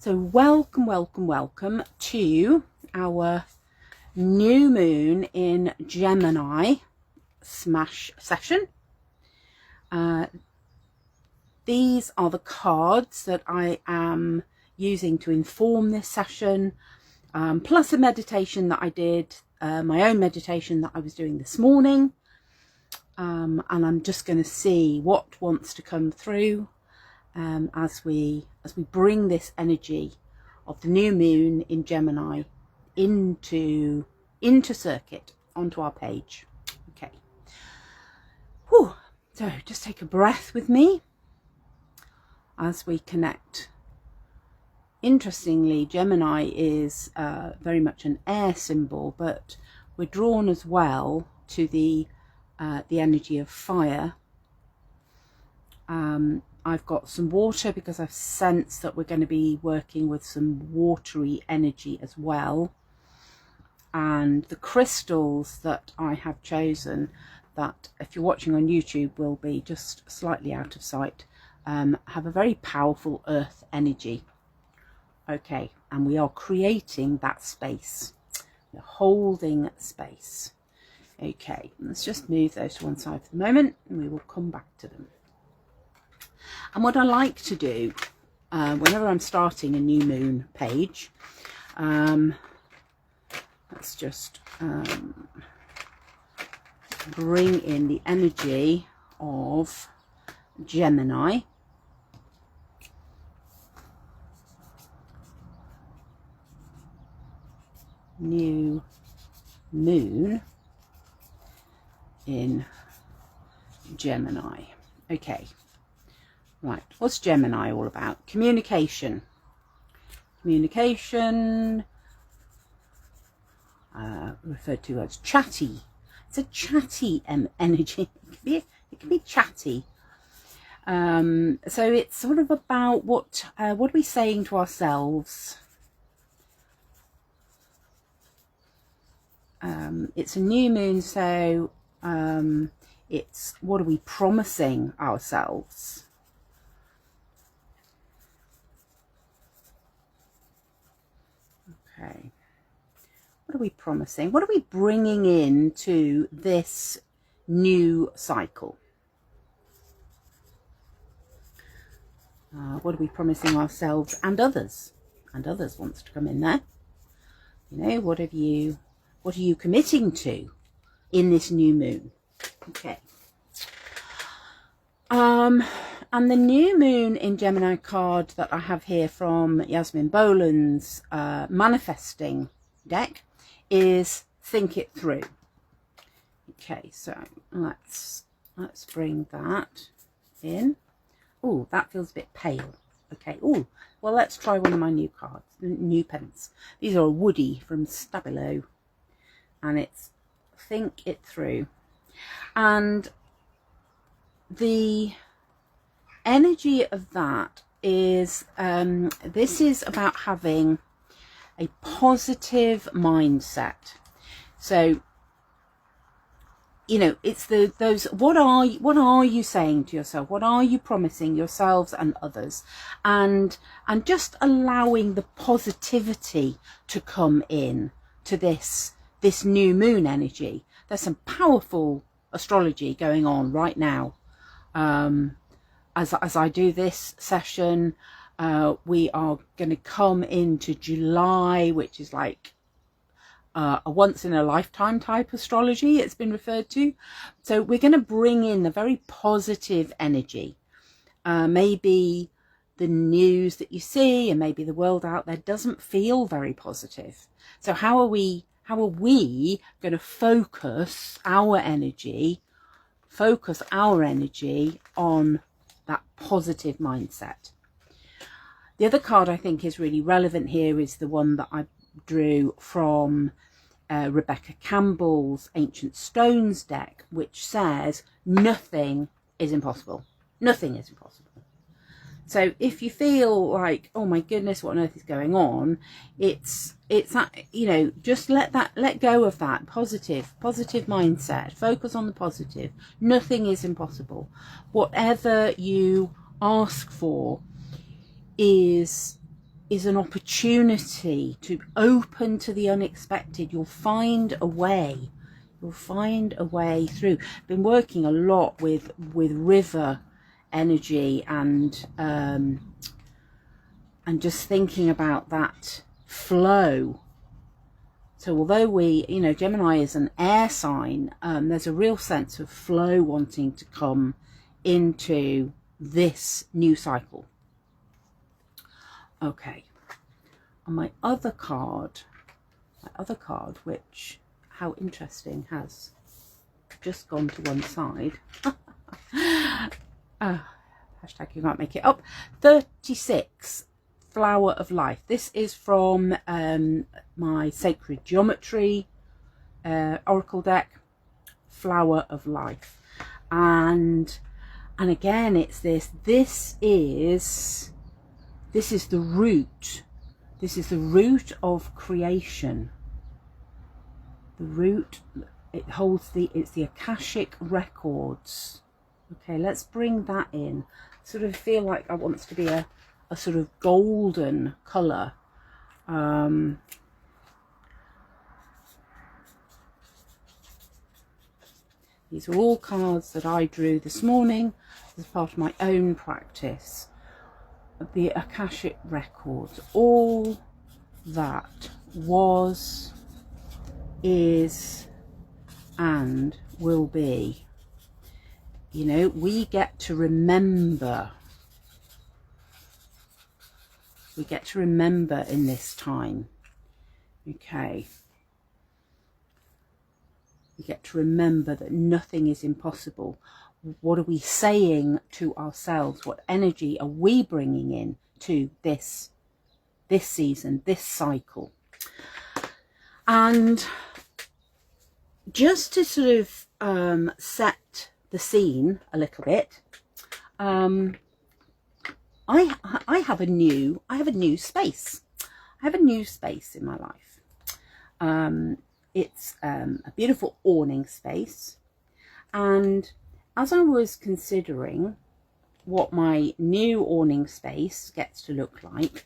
So welcome to our new moon in Gemini smash session. These are the cards that I am using to inform this session, plus a meditation that I did, my own meditation that I was doing this morning. And I'm just going to see what wants to come through as we bring this energy of the new moon in Gemini into circuit onto our page. Okay. Whew. So just take a breath with me as we connect. Interestingly, Gemini is very much an air symbol, but we're drawn as well to the energy of fire. I've got some water because I've sensed that we're going to be working with some watery energy as well. And the crystals that I have chosen, that if you're watching on YouTube will be just slightly out of sight, have a very powerful earth energy. Okay, and we are creating that space. We're holding space. Okay, let's just move those to one side for the moment and we will come back to them. And what I like to do whenever I'm starting a new moon page, let's just bring in the energy of Gemini. New moon in Gemini. Okay. Right, what's Gemini all about? Communication. Communication, referred to as chatty. It's a chatty energy. It can be chatty. So it's sort of about what are we saying to ourselves? It's a new moon, so it's what are we promising ourselves? Okay, what are we promising? What are we bringing into this new cycle? What are we promising ourselves and others? And others wants to come in there. You know, what are you committing to in this new moon? Okay. And the new moon in Gemini card that I have here from Yasmin Boland's manifesting deck is Think It Through. Okay, so let's bring that in. Oh, that feels a bit pale. Okay. Oh, well, let's try one of my new cards, new pens. These are woody from Stabilo, and it's Think It Through. And the energy of that is this is about having a positive mindset. So, you know, it's those what are you saying to yourself? What are you promising yourselves and others? And just allowing the positivity to come in to this new moon energy. There's some powerful astrology going on right now. As I do this session, we are going to come into July, which is like a once in a lifetime type astrology, it's been referred to. So we're going to bring in a very positive energy. Maybe the news that you see and maybe the world out there doesn't feel very positive. So how are we going to focus our energy on that positive mindset? The other card I think is really relevant here is the one that I drew from Rebecca Campbell's Ancient Stones deck, which says nothing is impossible. Nothing is impossible. So if you feel like, oh my goodness, what on earth is going on, it's that, you know, just let go of that positive mindset. Focus on the positive. Nothing is impossible. Whatever you ask for is is an opportunity to open to the unexpected. You'll find a way. You'll find a way through. Been working a lot with river energy and just thinking about that flow. So although Gemini is an air sign, there's a real sense of flow wanting to come into this new cycle. Okay, and my other card, which, how interesting, has just gone to one side. Hashtag you can't make it up. 36, Flower of Life. This is from my Sacred Geometry Oracle deck, Flower of Life. And again, it's this is the root. This is the root of creation. The root, it's the Akashic records. Okay, let's bring that in. Sort of feel like I want it to be a sort of golden colour. These are all cards that I drew this morning as part of my own practice. The Akashic records, all that was, is, and will be. We get to remember. We get to remember in this time. Okay. We get to remember that nothing is impossible. What are we saying to ourselves? What energy are we bringing in to this season, this cycle? And just to sort of set the scene a little bit, I have a new space. I have a new space in my life. It's a beautiful awning space, and as I was considering what my new awning space gets to look like,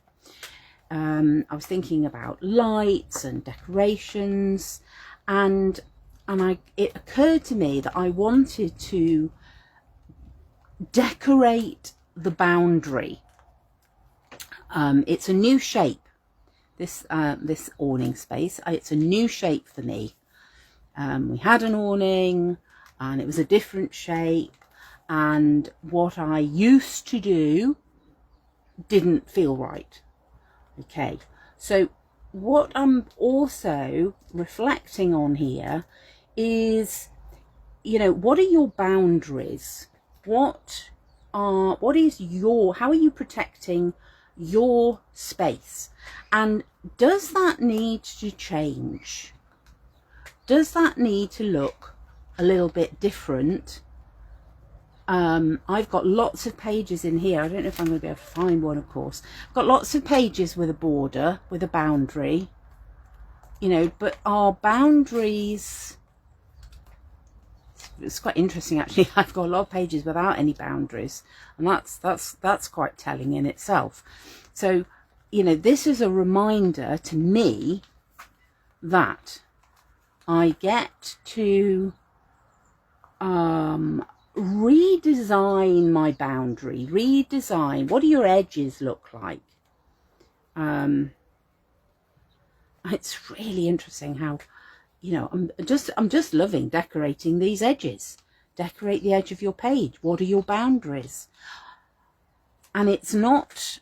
I was thinking about lights and decorations, and it occurred to me that I wanted to decorate the boundary. It's a new shape. This awning space, it's a new shape for me. We had an awning and it was a different shape, and what I used to do didn't feel right. Okay, so what I'm also reflecting on here is, what are your boundaries? How are you protecting your space? And does that need to change? Does that need to look a little bit different? I've got lots of pages in here. I don't know if I'm going to be able to find one, of course. I've got lots of pages with a border, with a boundary, but our boundaries, it's quite interesting actually. I've got a lot of pages without any boundaries, and that's quite telling in itself. So, this is a reminder to me that I get to redesign my boundary, what do your edges look like? It's really interesting how, I'm just loving decorating these edges. Decorate the edge of your page. What are your boundaries? And it's not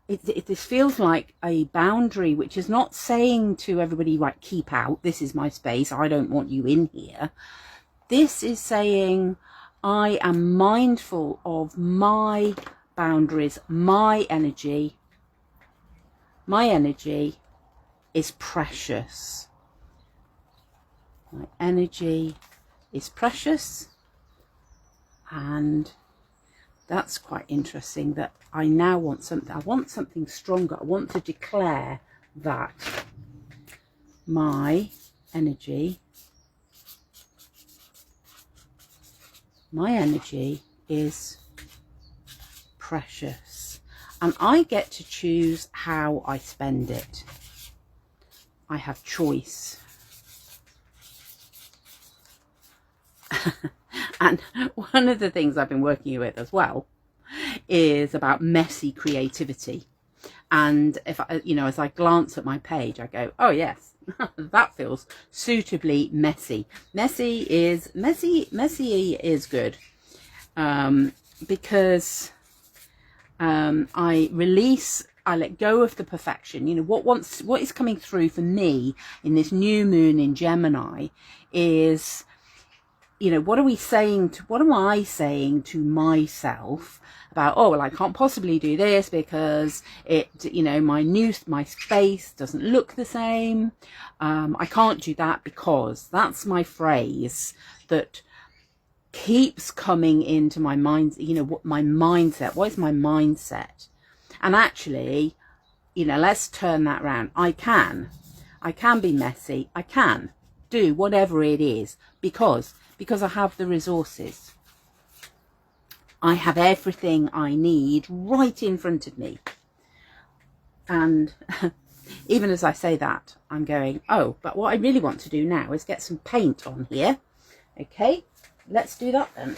this feels like a boundary which is not saying to everybody, right, keep out, this is my space, I don't want you in here. This is saying, I am mindful of my boundaries, my energy. My energy is precious. My energy is precious. And that's quite interesting that I now want something. I want something stronger. I want to declare that my energy is precious. and I get to choose how I spend it. I have choice. And one of the things I've been working with as well is about messy creativity. And if I, you know, as I glance at my page, I go, oh yes, that feels suitably messy. Messy is good, because I let go of the perfection. You know, what is coming through for me in this new moon in Gemini is, you know, what am I saying to myself about, oh, well, I can't possibly do this because it, you know, my space doesn't look the same. I can't do that because that's my phrase that keeps coming into my mind. You know, what my mindset, what is my mindset? And actually, you know, let's turn that around. I can be messy. I can do whatever it is because I have the resources. I have everything I need right in front of me. And even as I say that, I'm going, oh, but what I really want to do now is get some paint on here. Okay, let's do that then.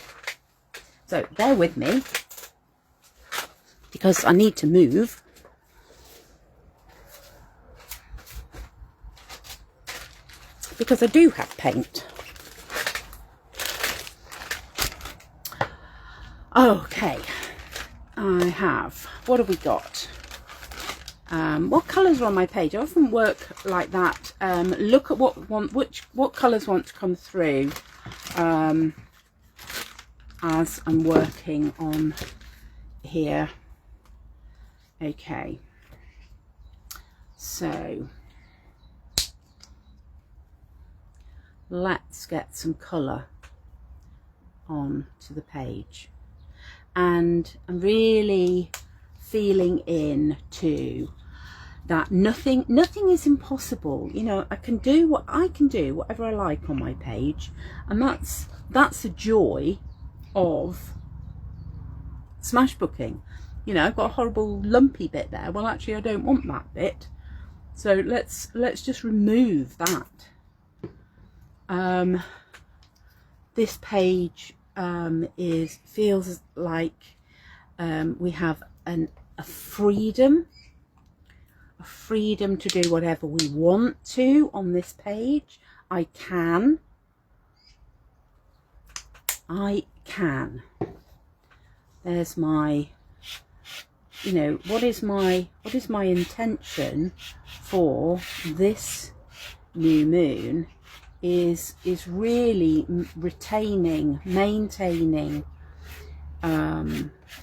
So bear with me, because I need to move. Because I do have paint. Okay, I have, what have we got? What colours are on my page? I often work like that. Look at what colours want to come through as I'm working on here. Okay, so let's get some colour on to the page. And I'm really feeling into that nothing is impossible. You know, I can do whatever I like on my page, and that's the joy of smashbooking. You know, I've got a horrible lumpy bit there. Well, actually, I don't want that bit, so let's just remove that. This page feels like we have a freedom to do whatever we want to on this page. I can. There's my, you know, what is my intention for this new moon is really maintaining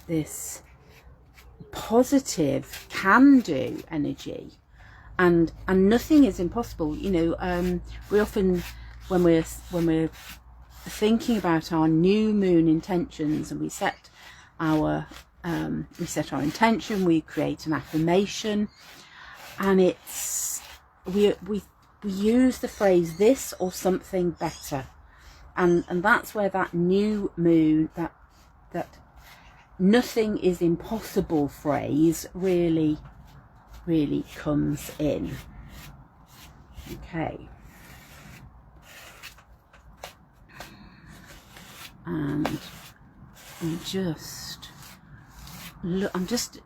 this positive can-do energy, and nothing is impossible. You know, we often, when we're thinking about our new moon intentions, and we set our intention, we create an affirmation, and it's we use the phrase this or something better, and that's where that new moon, that nothing is impossible phrase really comes in. Okay, and I'm just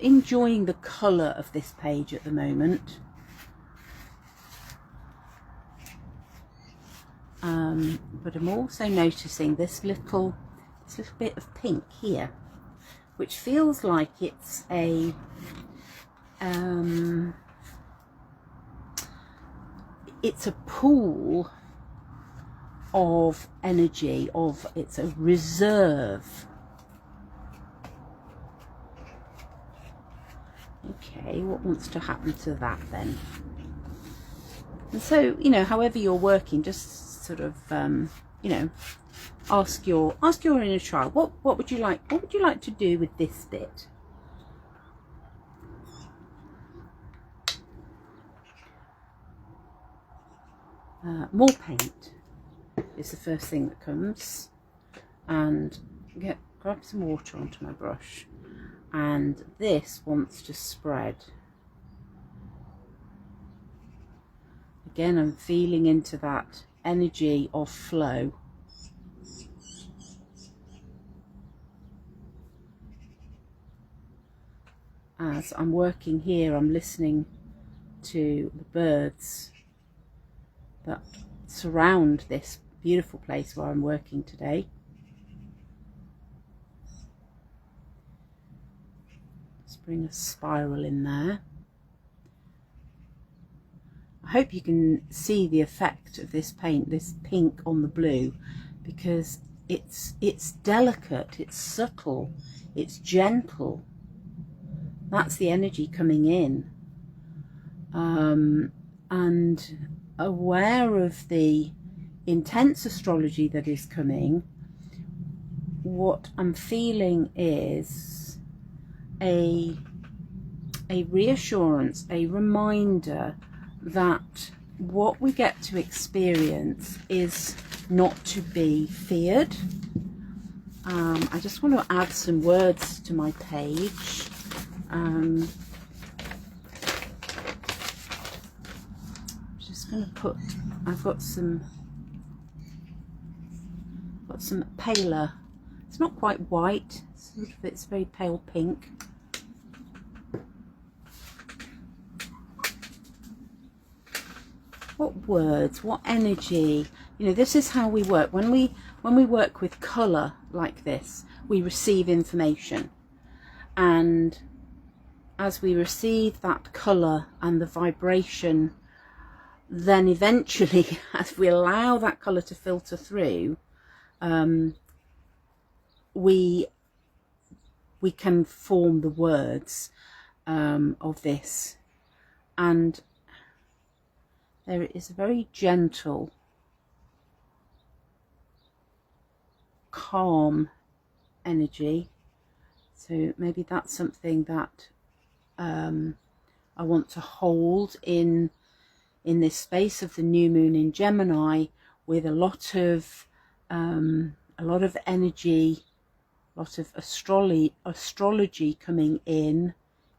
enjoying the colour of this page at the moment. But I'm also noticing this little bit of pink here, which feels like it's a pool of energy, it's a reserve. Okay, what wants to happen to that then? And so, you know, however you're working, just sort of you know, ask your inner child, what would you like to do with this bit? More paint is the first thing that comes, and grab some water onto my brush. and this wants to spread. Again, I'm feeling into that energy of flow. As I'm working here, I'm listening to the birds that surround this beautiful place where I'm working today. Let's bring a spiral in there. I hope you can see the effect of this paint, this pink on the blue, because it's delicate, it's subtle, it's gentle. That's the energy coming in. And aware of the intense astrology that is coming, what I'm feeling is a reassurance, a reminder that what we get to experience is not to be feared. I just want to add some words to my page. Just going to put, I've got some paler, it's not quite white, it's very pale pink. What words, what energy, you know, this is how we work. When we work with colour like this, we receive information, and as we receive that colour and the vibration, then eventually, as we allow that colour to filter through, we can form the words of this. And there is a very gentle, calm energy. So maybe that's something that I want to hold in this space of the new moon in Gemini, with a lot of energy, a lot of astrology coming in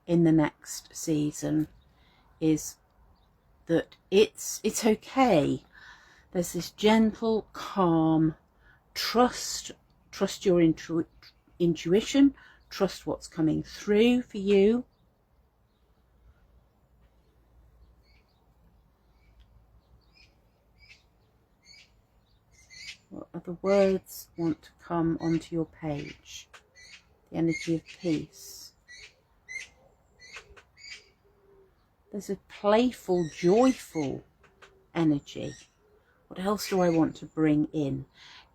the next season, is that it's okay. There's this gentle, calm, trust your intuition, trust what's coming through for you. What other words want to come onto your page? The energy of peace. There's a playful, joyful energy. What else do I want to bring in?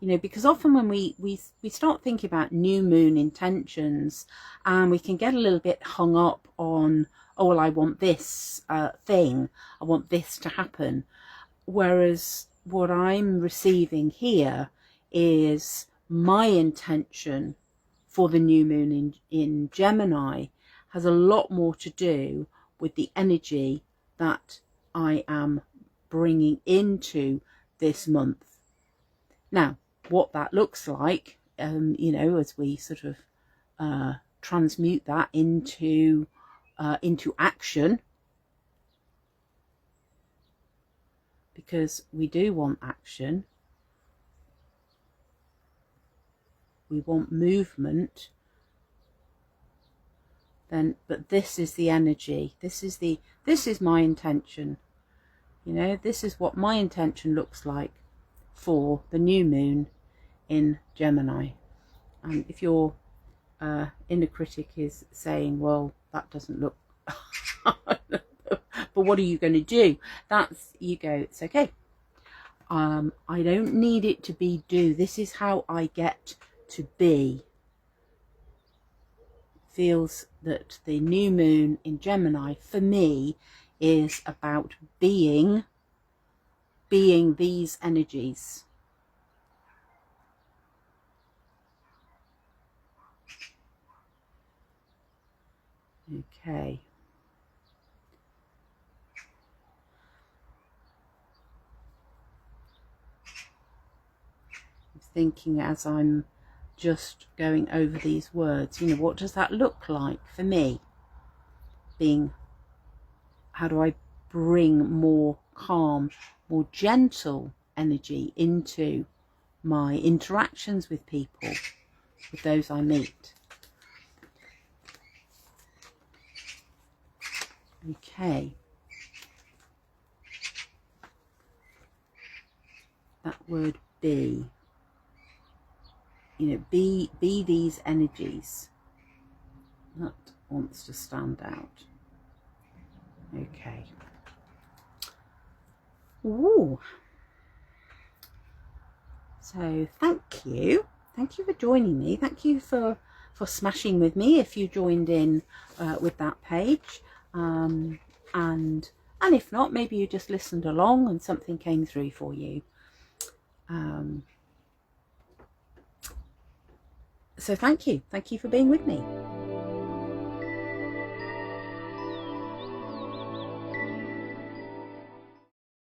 You know, because often when we start thinking about new moon intentions, and we can get a little bit hung up on, oh, well, I want this thing, I want this to happen. Whereas what I'm receiving here is my intention for the new moon in Gemini has a lot more to do with the energy that I am bringing into this month. Now, what that looks like, you know, as we sort of transmute that into action, because we do want action, we want movement, then, but this is the energy, this is my intention. You know, this is what my intention looks like for the new moon in Gemini. And if your inner critic is saying, well, that doesn't look but what are you going to do? That's, you go, it's okay. I don't need it to be do. This is how I get to be. Feels that the new moon in Gemini for me is about being these energies. Okay. I'm thinking as I'm just going over these words. You know, what does that look like for me? How do I bring more calm, more gentle energy into my interactions with people, with those I meet? Okay. That word be. You know, be these energies. That wants to stand out. Okay. Ooh. So thank you for joining me. Thank you for smashing with me if you joined in with that page, and if not, maybe you just listened along and something came through for you. So thank you for being with me.